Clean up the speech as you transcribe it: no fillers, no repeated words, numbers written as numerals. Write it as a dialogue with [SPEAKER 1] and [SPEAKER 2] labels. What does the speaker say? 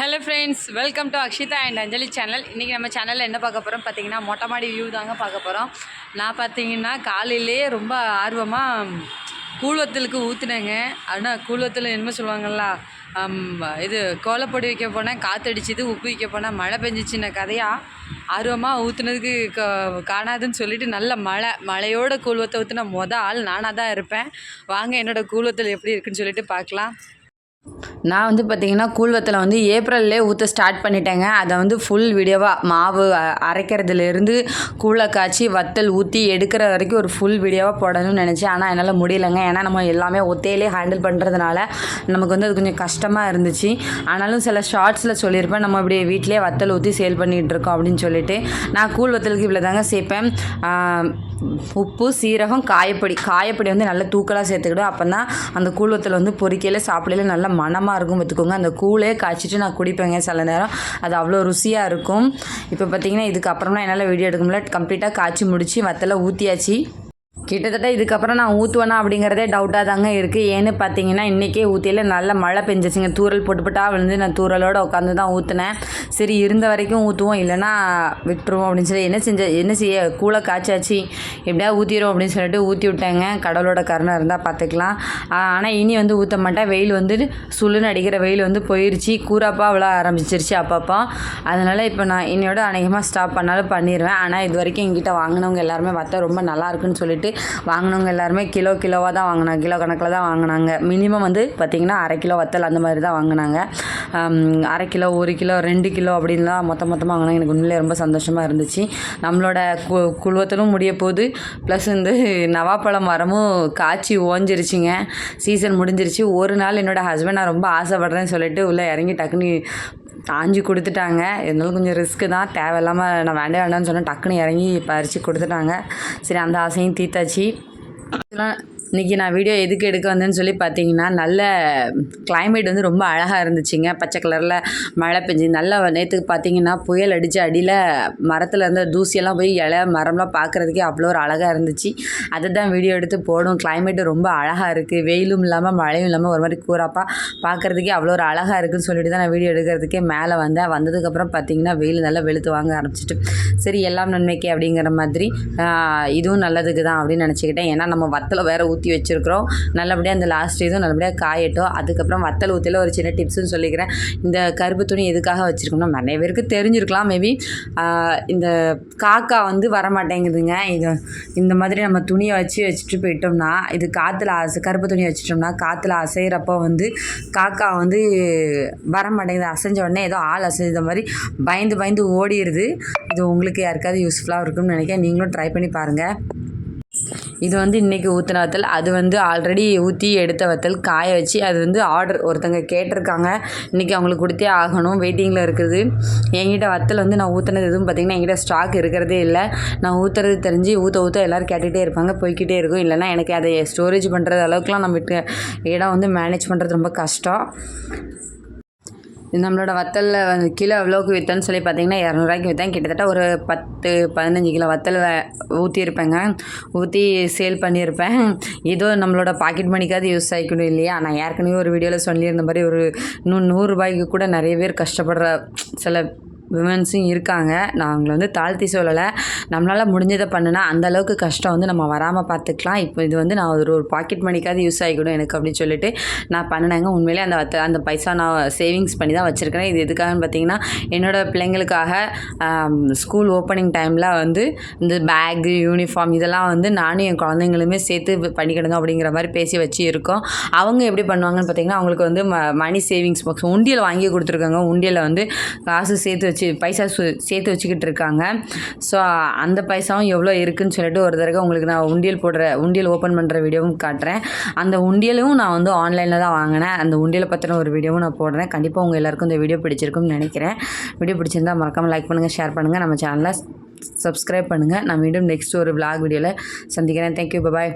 [SPEAKER 1] Hello friends, welcome to Akshita and Anjali channel. இன்றைக்கி நம்ம சேனலில் என்ன பார்க்க போகிறோம் பார்த்தீங்கன்னா, மொட்டை மாடி வியூ தாங்க பார்க்க போகிறோம். நான் பார்த்தீங்கன்னா காலையிலேயே ரொம்ப ஆர்வமாக கூழ்வத்தலுக்கு ஊற்றுனேங்க. ஆனால் கூழ்வத்தல் என்னமோ சொல்லுவாங்கள்ல, இது கோலப்பொடி வைக்க போனேன், காற்றடிச்சிது, உப்பு வைக்க போனேன், மழை பெஞ்சிச்சின்ன கதையாக ஆர்வமாக ஊற்றுனதுக்கு காணாதுன்னு சொல்லிவிட்டு நல்ல மழையோட கூழ்வத்தை ஊற்றுன ஆள் நானாக தான் இருப்பேன். வாங்க என்னோடய கூழ்வத்தல் எப்படி இருக்குன்னு சொல்லிட்டு பார்க்கலாம். நான் வந்து பார்த்திங்கன்னா கூழ்வத்தில் வந்து ஏப்ரல்லே ஊற்ற ஸ்டார்ட் பண்ணிட்டேங்க. அதை வந்து ஃபுல் வீடியோவாக மாவு அரைக்கிறதுலேருந்து கூழை காய்ச்சி வத்தல் ஊற்றி எடுக்கிற வரைக்கும் ஒரு ஃபுல் வீடியோவாக போடணும்னு நினச்சேன். ஆனால் என்னால் முடியலைங்க. ஏன்னா நம்ம எல்லாமே ஒத்தையிலே ஹேண்டில் பண்ணுறதுனால நமக்கு வந்து அது கொஞ்சம் கஷ்டமாக இருந்துச்சு. ஆனாலும் சில ஷார்ட்ஸில் சொல்லியிருப்பேன், நம்ம இப்படி வீட்டிலே வத்தல் ஊற்றி சேல் பண்ணிகிட்டு இருக்கோம் அப்படின்னு சொல்லிட்டு. நான் கூழ் வத்தலுக்கு இவ்வளோ தாங்க சேர்ப்பேன். உப்பு, சீரகம், காயப்பொடி வந்து நல்லா தூக்கலாக சேர்த்துக்கிடும். அப்போ தான் அந்த கூழ் வத்தல் வந்து பொரிக்கையில் சாப்பிடையில நல்லா மணமாக இருக்கும். பார்த்துக்கோங்க, அந்த கூழே காய்ச்சிட்டு நான் குடிப்பேங்க சில நேரம். அது அவ்வளோ ருசியாக இருக்கும். இப்போ பார்த்திங்கன்னா இதுக்கப்புறம்லாம் என்னால் வீடியோ எடுக்க முடியல. கம்ப்ளீட்டாக காய்ச்சி முடித்து வத்தலை ஊற்றியாச்சு. கிட்டத்தட்ட இதுக்கப்புறம் நான் ஊற்றுவேனா அப்படிங்கிறதே டவுட்டாக தாங்க இருக்குது. ஏன்னு பார்த்தீங்கன்னா இன்றைக்கே ஊற்றியில் நல்ல மழை பெஞ்சிச்சிங்க. தூரல் போட்டுப்பட்டா விழுந்து நான் தூரலோடு உட்காந்து தான் ஊற்றினேன். சரி இருந்த வரைக்கும் ஊற்றுவோம், இல்லைனா விட்டுருவோம் அப்படின்னு சொல்லி என்ன செய்ய கூழை காய்ச்சாச்சு, எப்படியா ஊற்றிடுவோம் அப்படின்னு சொல்லிட்டு ஊற்றி விட்டேங்க. கடவுளோட கருணை இருந்தால் பார்த்துக்கலாம். ஆனால் இனி வந்து ஊற்ற மாட்டேன். வெயில் வந்து சுள்ளுன்னு அடிக்கிற வெயில் வந்து போயிடுச்சு. கூறாப்பா விழ ஆரம்பிச்சிருச்சு அப்பப்போ. அதனால் இப்போ நான் இன்னையோட அநேகமாக ஸ்டாப் பண்ணாலும் பண்ணிடுவேன். ஆனால் இது வரைக்கும் எங்கிட்ட வாங்கினவங்க எல்லாருமே வத்த ரொம்ப நல்லா இருக்குன்னு சொல்லிட்டு வாங்கினவங்க எல்லாருமே கிலோவாக தான் வாங்கினாங்க. கிலோ கணக்கில் தான் வாங்கினாங்க. மினிமம் வந்து பார்த்திங்கன்னா அரை கிலோ வத்தல் அந்த மாதிரி தான் வாங்கினாங்க. அரை கிலோ, 1 கிலோ, 2 கிலோ அப்படின்லாம் மொத்தமாக வாங்கினாங்க. எனக்கு உண்மையிலே ரொம்ப சந்தோஷமாக இருந்துச்சு. நம்மளோட குழுவத்தலும் முடிய போகுது. ப்ளஸ் வந்து நவாப்பழம் மரமும் காய்ச்சி ஓஞ்சிருச்சுங்க. சீசன் முடிஞ்சிருச்சு. ஒரு நாள் என்னோடய ஹஸ்பண்ட் நான் ரொம்ப ஆசைப்படுறேன்னு சொல்லிட்டு உள்ளே இறங்கி டக்குன்னு ஆஞ்சி கொடுத்துட்டாங்க. இருந்தாலும் கொஞ்சம் ரிஸ்க்கு தான், தேவையில்லாமல் நான் வேண்டாம்னு சொன்னேன். டக்குன்னு இறங்கி பறித்து கொடுத்துட்டாங்க. சரி, அந்த ஆசையும் தீர்த்தாச்சு. இன்றைக்கி நான் வீடியோ எதுக்கு எடுக்க வந்தேன்னு சொல்லி பார்த்தீங்கன்னா, நல்ல கிளைமேட் வந்து ரொம்ப அழகாக இருந்துச்சுங்க. பச்சை கலரில் மழை பெஞ்சு நல்லா நேற்றுக்கு பார்த்தீங்கன்னா புயல் அடித்து அடியில் மரத்தில் இருந்த தூசியெல்லாம் போய் மரம்லாம் பார்க்குறதுக்கே அவ்வளோ ஒரு அழகாக இருந்துச்சு. அதை தான் வீடியோ எடுத்து போடும். கிளைமேட்டு ரொம்ப அழகாக இருக்குது. வெயிலும் இல்லாமல் மழையும் இல்லாமல் ஒரு மாதிரி கூறாப்பா பார்க்குறதுக்கே அவ்வளோ ஒரு அழகாக இருக்குதுன்னு சொல்லிட்டு தான் நான் வீடியோ எடுக்கிறதுக்கே மேலே வந்தேன். வந்ததுக்கப்புறம் பார்த்தீங்கன்னா வெயில் நல்லா வெளுத்து வாங்க ஆரம்பிச்சிட்டு, சரி எல்லாம் நன்மைக்கு அப்படிங்கிற மாதிரி இதுவும் நல்லதுக்கு தான் அப்படின்னு நினச்சிக்கிட்டேன். ஏன்னா நம்ம வத்தலை வேறு ஊற்றி வச்சுருக்கிறோம். நல்லபடியாக அந்த லாஸ்ட் இதுவும் நல்லபடியாக காயட்டும். அதுக்கப்புறம் வத்தல் ஊற்றில ஒரு சின்ன டிப்ஸுன்னு சொல்லிக்கிறேன். இந்த கருப்பு துணி எதுக்காக வச்சுருக்கோம்னா, நிறைய பேருக்கு தெரிஞ்சிருக்கலாம் மேபி. இந்த காக்கா வந்து வரமாட்டேங்குதுங்க. இந்த மாதிரி நம்ம துணியை வச்சுட்டு போயிட்டோம்னா, இது காற்றுல கருப்பு துணியை வச்சுட்டோம்னா காற்றுல அசைகிறப்போ வந்து காக்கா வந்து வரமாட்டேங்குது. அசைஞ்ச உடனே ஏதோ ஆள் அசைஞ்ச மாதிரி பயந்து ஓடிடுது. இது உங்களுக்கு யாருக்காவது யூஸ்ஃபுல்லாக இருக்கும்னு நினைக்கிறேன். நீங்களும் ட்ரை பண்ணி பாருங்கள். இது வந்து இன்றைக்கி ஊற்றின வத்தல். அது வந்து ஆல்ரெடி ஊற்றி எடுத்த வத்தல் காய வச்சு அது வந்து ஆர்டர் ஒருத்தங்க கேட்டிருக்காங்க. இன்றைக்கி அவங்களுக்கு கொடுத்தே ஆகணும். வெயிட்டிங்கில் இருக்குது. என்கிட்ட வத்தல் வந்து நான் ஊற்றினது எதுவும் பார்த்திங்கன்னா என்கிட்ட ஸ்டாக் இருக்கிறதே இல்லை. நான் ஊற்றுறது தெரிஞ்சு ஊற்ற எல்லோரும் கேட்டுகிட்டே இருப்பாங்க, போய்கிட்டே இருக்கும். இல்லைனா எனக்கு அதை ஸ்டோரேஜ் பண்ணுறது அளவுக்குலாம் நம்ம இடம் வந்து மேனேஜ் பண்ணுறது ரொம்ப கஷ்டம். நம்மளோட வத்தலில் கிலோ எவ்வளோக்கு விற்றேன்னு சொல்லி பார்த்தீங்கன்னா 200 விற்றேன். கிட்டத்தட்ட ஒரு 10-15 கிலோ வத்தல் ஊற்றிருப்பேங்க. ஊற்றி சேல் பண்ணியிருப்பேன். ஏதோ நம்மளோட பாக்கெட் மணிக்காவது யூஸ் ஆகிக்கணும் இல்லையா. நான் ஏற்கனவே ஒரு வீடியோவில் சொல்லியிருந்த மாதிரி ஒரு 100 ரூபாய்க்கு கூட நிறைய பேர் கஷ்டப்படுற சில விமன்ஸும் இருக்காங்க. நான் அவங்கள வந்து தாழ்த்தி சொல்லலை. நம்மளால் முடிஞ்சதை பண்ணுனா அந்தளவுக்கு கஷ்டம் வந்து நம்ம வராமல் பார்த்துக்கலாம். இப்போ இது வந்து நான் ஒரு பாக்கெட் மணிக்காவது யூஸ் ஆகிக்கணும் எனக்கு அப்படின்னு சொல்லிட்டு நான் பண்ணினேங்க. உண்மையிலே அந்த பைசா நான் சேவிங்ஸ் பண்ணி தான் வச்சுருக்கிறேன். இது எதுக்காகன்னு பார்த்தீங்கன்னா, என்னோடய பிள்ளைங்களுக்காக ஸ்கூல் ஓப்பனிங் டைமில் வந்து இந்த பேகு, யூனிஃபார்ம் இதெல்லாம் வந்து நானும் என் குழந்தைங்களுமே சேர்த்து பண்ணிக்கிடுங்க அப்படிங்கிற மாதிரி பேசி வச்சு இருக்கோம். அவங்க எப்படி பண்ணுவாங்கன்னு பார்த்தீங்கன்னா, அவங்களுக்கு வந்து மணி சேவிங்ஸ் பாக்ஸ் உண்டியல் வாங்கி கொடுத்துருக்காங்க. உண்டியலில் வந்து காசு சேர்த்து பைசா சேர்த்து வச்சுக்கிட்டு இருக்காங்க. ஸோ அந்த பைசாவும் எவ்வளோ இருக்குதுன்னு சொல்லிட்டு ஒரு தடவை உங்களுக்கு நான் உண்டியல் ஓப்பன் பண்ணுற வீடியோவும் காட்டுறேன். அந்த உண்டியலும் நான் வந்து ஆன்லைனில் தான் வாங்கினேன். அந்த உண்டியலை பற்றின ஒரு வீடியோவும் நான் போடுறேன். கண்டிப்பாக உங்கள் எல்லாருக்கும் இந்த வீடியோ பிடிச்சிருக்கும்னு நினைக்கிறேன். வீடியோ பிடிச்சிருந்தால் மறக்காமல் லைக் பண்ணுங்கள், ஷேர் பண்ணுங்கள், நம்ம சேனலை சப்ஸ்கிரைப் பண்ணுங்கள். நான் மீண்டும் நெக்ஸ்ட் ஒரு vlog வீடியோவில் சந்திக்கிறேன். தேங்க்யூ, பாய்.